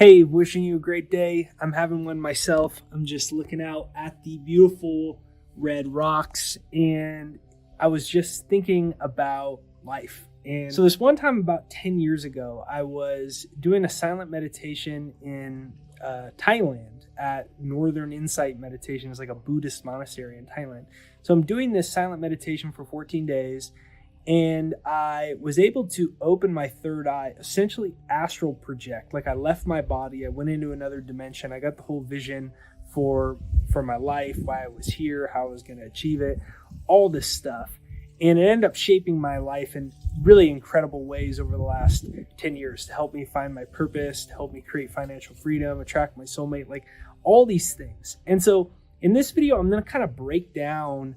Hey, wishing you a great day. I'm having one myself. I'm just looking out at the beautiful red rocks, and I was just thinking about life. And so this one time about 10 years ago, I was doing a silent meditation in Thailand at Northern Insight Meditation. It's like a Buddhist monastery in Thailand. So I'm doing this silent meditation for 14 days. And I was able to open my third eye, essentially astral project. Like I left my body, I went into another dimension. I got the whole vision for my life, why I was here, how I was going to achieve it, all this stuff. And it ended up shaping my life in really incredible ways over the last 10 years to help me find my purpose, to help me create financial freedom, attract my soulmate, like all these things. And so in this video, I'm going to kind of break down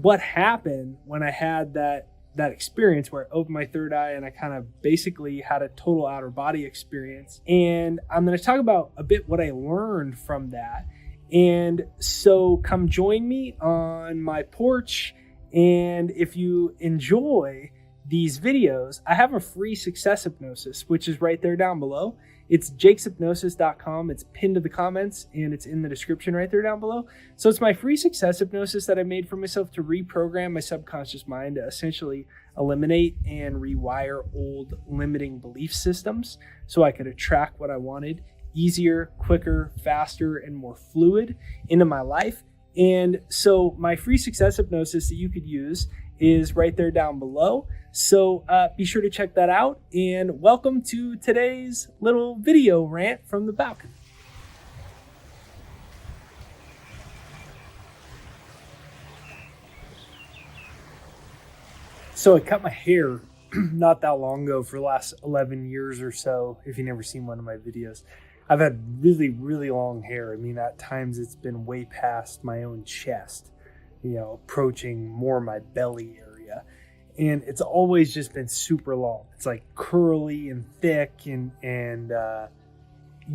what happened when I had that experience where I opened my third eye and I kind of basically had a total outer body experience. And I'm going to talk about a bit what I learned from that. And so come join me on my porch. And if you enjoy these videos, I have a free success hypnosis, which is right there down below. It's jakeshypnosis.com. It's pinned to the comments and it's in the description right there down below. So it's my free success hypnosis that I made for myself to reprogram my subconscious mind to essentially eliminate and rewire old limiting belief systems so I could attract what I wanted easier, quicker, faster, and more fluid into my life. And so my free success hypnosis that you could use is right there down below. So be sure to check that out, and welcome to today's little video rant from the balcony. So I cut my hair not that long ago for the last 11 years or so. If you've never seen one of my videos, I've had really, really long hair. I mean, at times it's been way past my own chest, approaching more my belly area. And it's always just been super long. It's like curly and thick and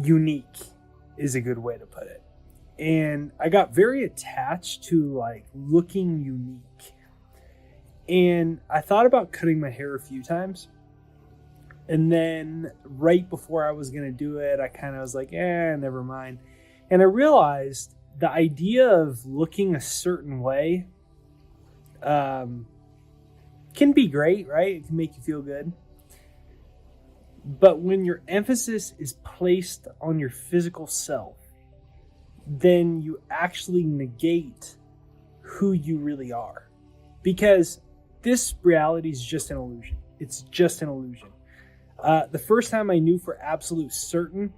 unique is a good way to put it. And I got very attached to like looking unique. And I thought about cutting my hair a few times. And then right before I was going to do it, I kind of was like, never mind. And I realized the idea of looking a certain way can be great, right? It can make you feel good. But when your emphasis is placed on your physical self, then you actually negate who you really are. Because this reality is just an illusion. It's just an illusion. The first time I knew for absolute certain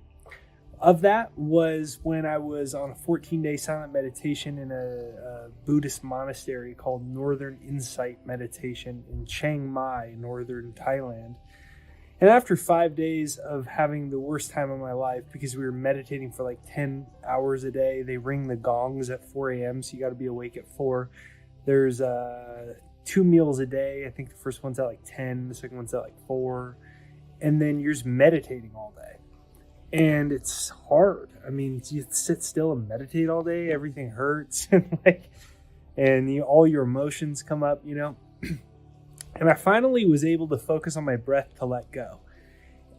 of that was when I was on a 14-day silent meditation in a Buddhist monastery called Northern Insight Meditation in Chiang Mai, northern Thailand. And after 5 days of having the worst time of my life, because we were meditating for like 10 hours a day, they ring the gongs at 4 a.m., so you got to be awake at 4. There's 2 meals a day. I think the first one's at like 10, the second one's at like 4. And then you're just meditating all day. And it's hard. I mean, you sit still and meditate all day. Everything hurts, and all your emotions come up, And I finally was able to focus on my breath to let go.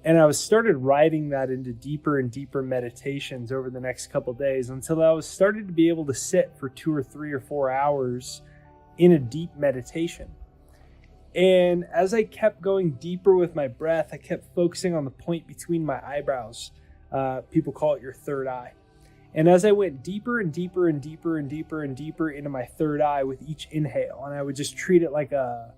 And I started writing that into deeper and deeper meditations over the next couple of days until I was started to be able to sit for 2 or 3 or 4 hours in a deep meditation. And as I kept going deeper with my breath, I kept focusing on the point between my eyebrows. People call it your third eye. And as I went deeper and deeper and deeper and deeper and deeper into my third eye with each inhale, and I would just treat it like a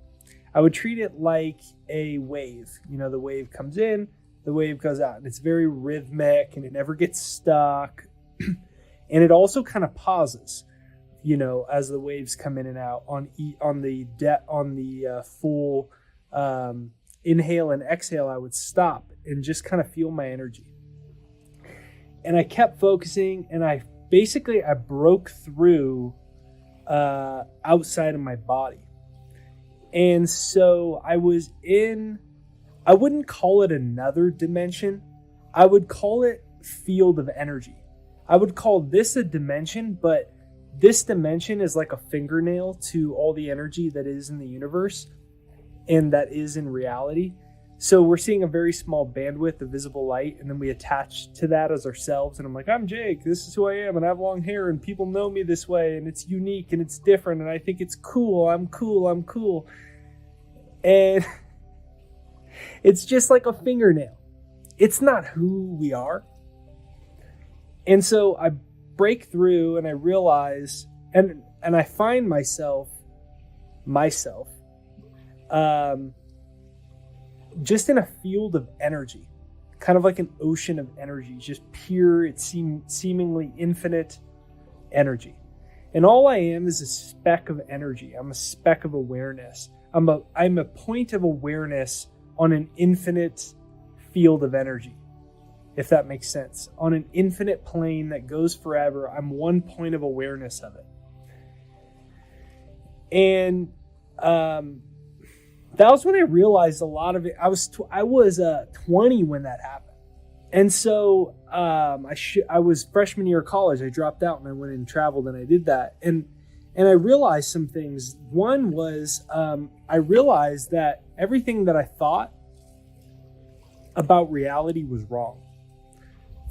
wave. The wave comes in, the wave goes out, and it's very rhythmic and it never gets stuck. And it also kind of pauses, as the waves come in and out on the full inhale and exhale. I would stop and just kind of feel my energy. And I kept focusing, and I broke through outside of my body. And so I wouldn't call it another dimension. I would call it field of energy. I would call this a dimension, but this dimension is like a fingernail to all the energy that is in the universe and that is in reality. So we're seeing a very small bandwidth of visible light, and then we attach to that as ourselves. And I'm like, I'm Jake, this is who I am, and I have long hair, and people know me this way, and it's unique, and it's different, and I think it's cool. I'm cool. And it's just like a fingernail. It's not who we are. And so I break through, and I realize, and I find myself, just in a field of energy, kind of like an ocean of energy, just pure, it seemingly infinite energy. And all I am is a speck of energy. I'm a speck of awareness. I'm a point of awareness on an infinite field of energy, if that makes sense. On an infinite plane that goes forever, I'm one point of awareness of it. And that was when I realized a lot of it. I was 20 when that happened. And so I was freshman year of college. I dropped out and I went and traveled and I did that. And I realized some things. One was I realized that everything that I thought about reality was wrong.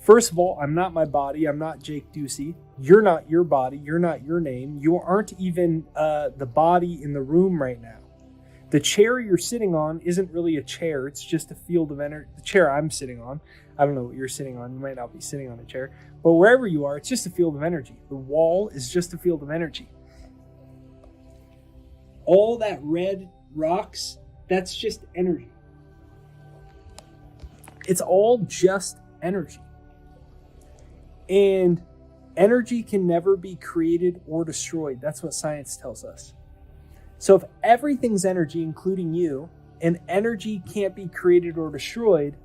First of all, I'm not my body. I'm not Jake Ducey. You're not your body. You're not your name. You aren't even the body in the room right now. The chair you're sitting on isn't really a chair. It's just a field of energy. The chair I'm sitting on, I don't know what you're sitting on. You might not be sitting on a chair. But wherever you are, it's just a field of energy. The wall is just a field of energy. All that red rocks, that's just energy. It's all just energy. And energy can never be created or destroyed. That's what science tells us. So if everything's energy, including you, and energy can't be created or destroyed,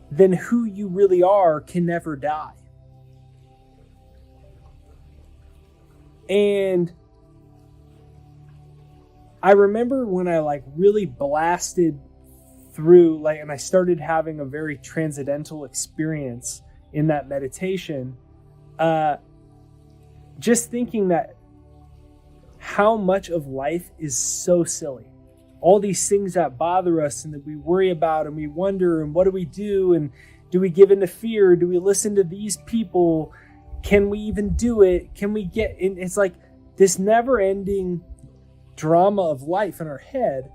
then who you really are can never die. And I remember when I really blasted through, and I started having a very transcendental experience in that meditation, just thinking that how much of life is so silly. All these things that bother us and that we worry about and we wonder, and what do we do? And do we give into fear? Do we listen to these people? Can we even do it? Can we get in? It's like this never ending drama of life in our head.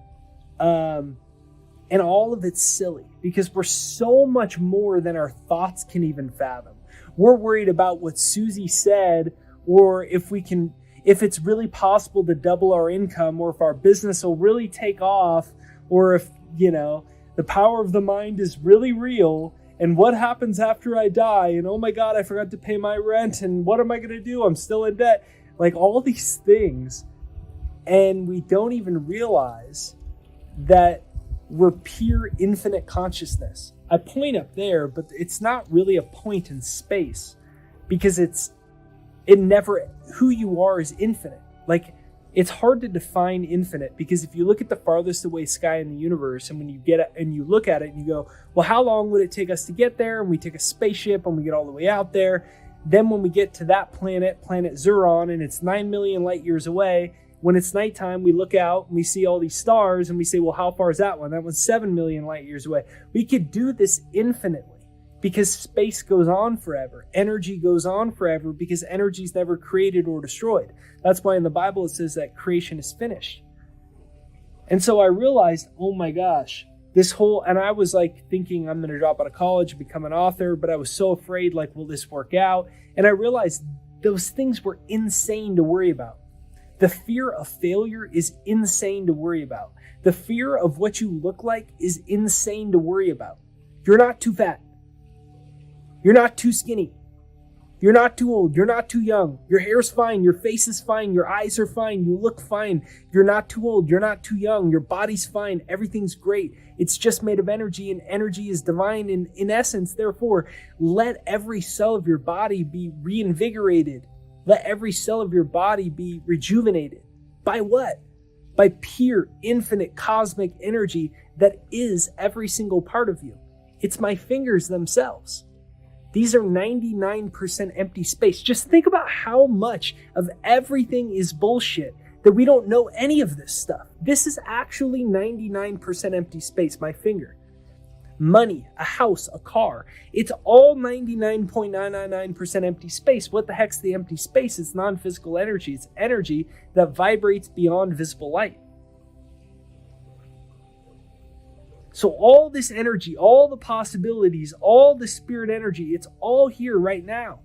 And all of it's silly because we're so much more than our thoughts can even fathom. We're worried about what Susie said, or if it's really possible to double our income, or if our business will really take off, or if, the power of the mind is really real, and what happens after I die, and oh my God, I forgot to pay my rent, and what am I going to do? I'm still in debt. All these things. And we don't even realize that we're pure infinite consciousness. I point up there, but it's not really a point in space, because who you are is infinite. It's hard to define infinite, because if you look at the farthest away sky in the universe, and when you look at it and you go, well, how long would it take us to get there? And we take a spaceship and we get all the way out there. Then when we get to that planet Zuron, and it's 9 million light years away, when it's nighttime, we look out and we see all these stars and we say, well, how far is that one? That one's 7 million light years away. We could do this infinitely, because space goes on forever. Energy goes on forever, because energy is never created or destroyed. That's why in the Bible it says that creation is finished. And so I realized, oh my gosh, and I was thinking I'm going to drop out of college and become an author, but I was so afraid, will this work out? And I realized those things were insane to worry about. The fear of failure is insane to worry about. The fear of what you look like is insane to worry about. You're not too fat. You're not too skinny. You're not too old. You're not too young. Your hair's fine. Your face is fine. Your eyes are fine. You look fine. You're not too old. You're not too young. Your body's fine. Everything's great. It's just made of energy, and energy is divine in essence. Therefore, let every cell of your body be reinvigorated. Let every cell of your body be rejuvenated. By what? By pure, infinite, cosmic energy that is every single part of you. It's my fingers themselves. These are 99% empty space. Just think about how much of everything is bullshit that we don't know any of this stuff. This is actually 99% empty space, my finger. Money, a house, a car. It's all 99.999% empty space. What the heck's the empty space? It's non-physical energy. It's energy that vibrates beyond visible light. So all this energy, all the possibilities, all the spirit energy, it's all here right now.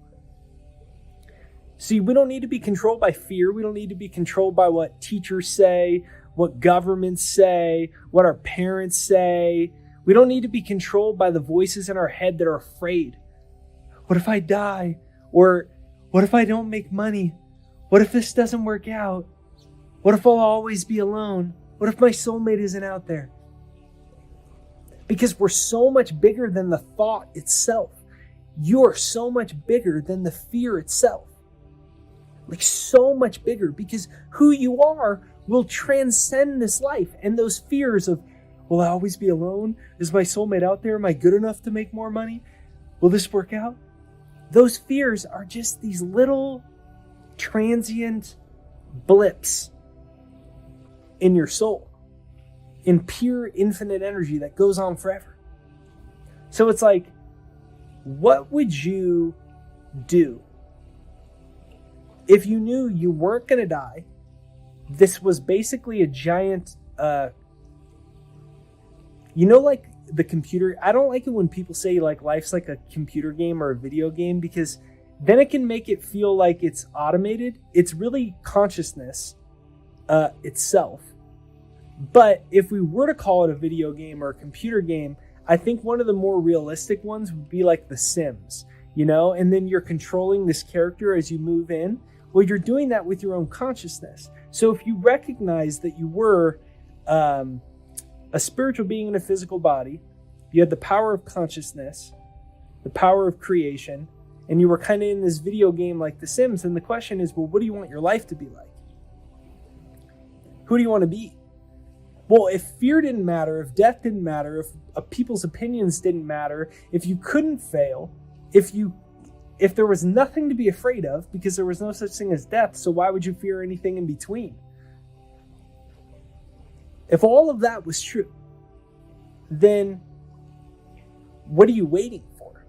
See, we don't need to be controlled by fear. We don't need to be controlled by what teachers say, what governments say, what our parents say. We don't need to be controlled by the voices in our head that are afraid. What if I die? Or what if I don't make money? What if this doesn't work out? What if I'll always be alone? What if my soulmate isn't out there? Because we're so much bigger than the thought itself. You are so much bigger than the fear itself. Like so much bigger, because who you are will transcend this life. And those fears of, will I always be alone? Is my soulmate out there? Am I good enough to make more money? Will this work out? Those fears are just these little transient blips in your soul, in pure infinite energy that goes on forever. So it's like, what would you do if you knew you weren't going to die? This was basically a giant, like the computer. I don't like it when people say like life's like a computer game or a video game, because then it can make it feel like it's automated. It's really consciousness itself. But if we were to call it a video game or a computer game, I think one of the more realistic ones would be like The Sims, and then you're controlling this character as you move in. Well, you're doing that with your own consciousness. So if you recognize that you were a spiritual being in a physical body, you had the power of consciousness, the power of creation, and you were kind of in this video game like The Sims, then the question is, well, what do you want your life to be like? Who do you want to be? Well, if fear didn't matter, if death didn't matter, if people's opinions didn't matter, if you couldn't fail, if there was nothing to be afraid of, because there was no such thing as death, so why would you fear anything in between? If all of that was true, then what are you waiting for?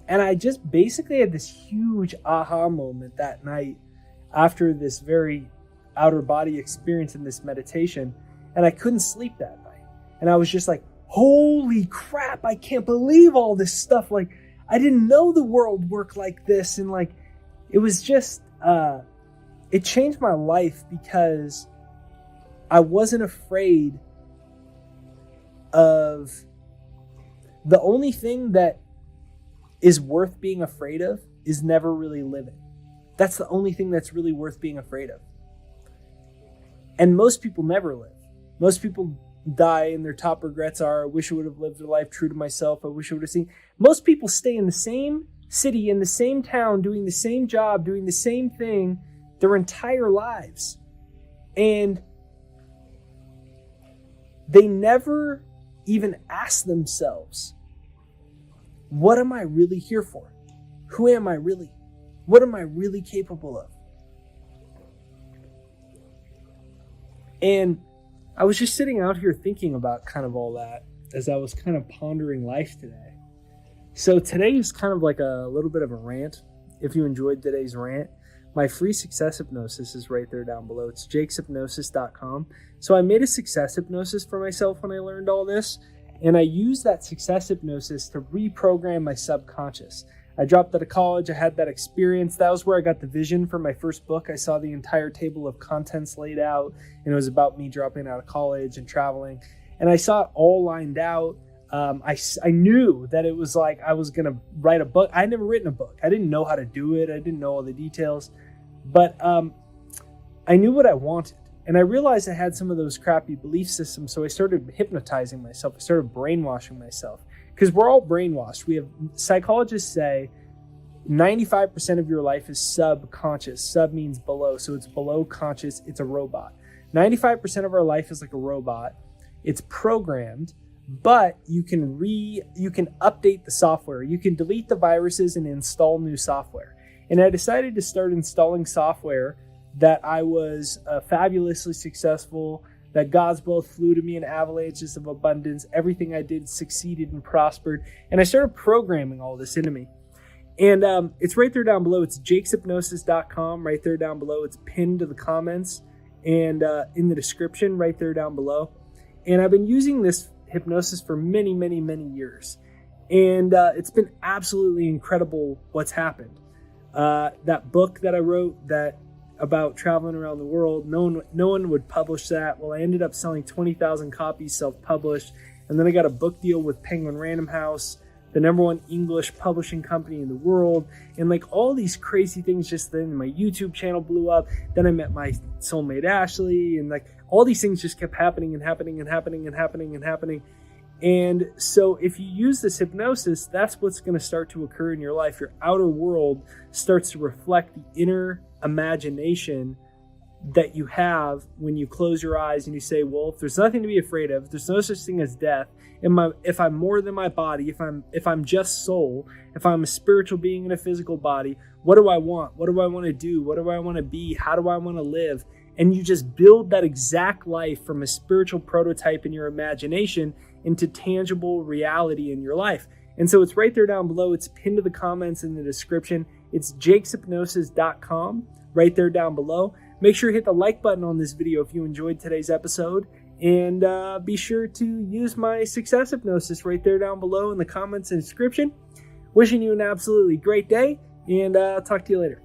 And I just basically had this huge aha moment that night after this very outer body experience in this meditation, and I couldn't sleep that night. And I was just like, holy crap, I can't believe all this stuff. Like, I didn't know the world worked like this. And like, it was just, it changed my life because I wasn't afraid of the only thing that is worth being afraid of is never really living. That's the only thing that's really worth being afraid of. And most people never live. Most people die and their top regrets are, I wish I would have lived a life true to myself. I wish I would have seen. Most people stay in the same city, in the same town, doing the same job, doing the same thing their entire lives. And they never even ask themselves, what am I really here for? Who am I really? What am I really capable of? And I was just sitting out here thinking about kind of all that as I was kind of pondering life today. So today is kind of like a little bit of a rant. If you enjoyed today's rant, my free success hypnosis is right there down below. It's jakeshypnosis.com. So I made a success hypnosis for myself when I learned all this, and I used that success hypnosis to reprogram my subconscious. I dropped out of college. I had that experience. That was where I got the vision for my first book. I saw the entire table of contents laid out, and it was about me dropping out of college and traveling. And I saw it all lined out. I knew that it was like I was going to write a book. I had never written a book. I didn't know how to do it. I didn't know all the details. But I knew what I wanted. And I realized I had some of those crappy belief systems, so I started hypnotizing myself. I started brainwashing myself. Because we're all brainwashed. We have psychologists say 95% of your life is subconscious. Sub means below, so it's below conscious. It's a robot. 95% of our life is like a robot. It's programmed, but you can update the software. You can delete the viruses and install new software. And I decided to start installing software that I was fabulously successful, that God's both flew to me in avalanches of abundance. Everything I did succeeded and prospered. And I started programming all this into me. And it's right there down below. It's jakeshypnosis.com right there down below. It's pinned to the comments and in the description right there down below. And I've been using this hypnosis for many, many, many years. And it's been absolutely incredible what's happened. That book that I wrote about traveling around the world, no one would publish that. Well, I ended up selling 20,000 copies self-published. And then I got a book deal with Penguin Random House, the #1 English publishing company in the world. And like all these crazy things, just then my YouTube channel blew up. Then I met my soulmate Ashley, and like all these things just kept happening and happening and happening and happening and happening. And so if you use this hypnosis, that's what's going to start to occur in your life. Your outer world starts to reflect the inner imagination that you have when you close your eyes and you say, well, if there's nothing to be afraid of, there's no such thing as death, if I'm more than my body, if I'm just soul, if I'm a spiritual being in a physical body, what do I want? What do I want to do? What do I want to be? How do I want to live? And you just build that exact life from a spiritual prototype in your imagination into tangible reality in your life. And so it's right there down below. It's pinned to the comments in the description. It's jakeshypnosis.com right there down below. Make sure to hit the like button on this video if you enjoyed today's episode. And be sure to use my success hypnosis right there down below in the comments and description. Wishing you an absolutely great day, and talk to you later.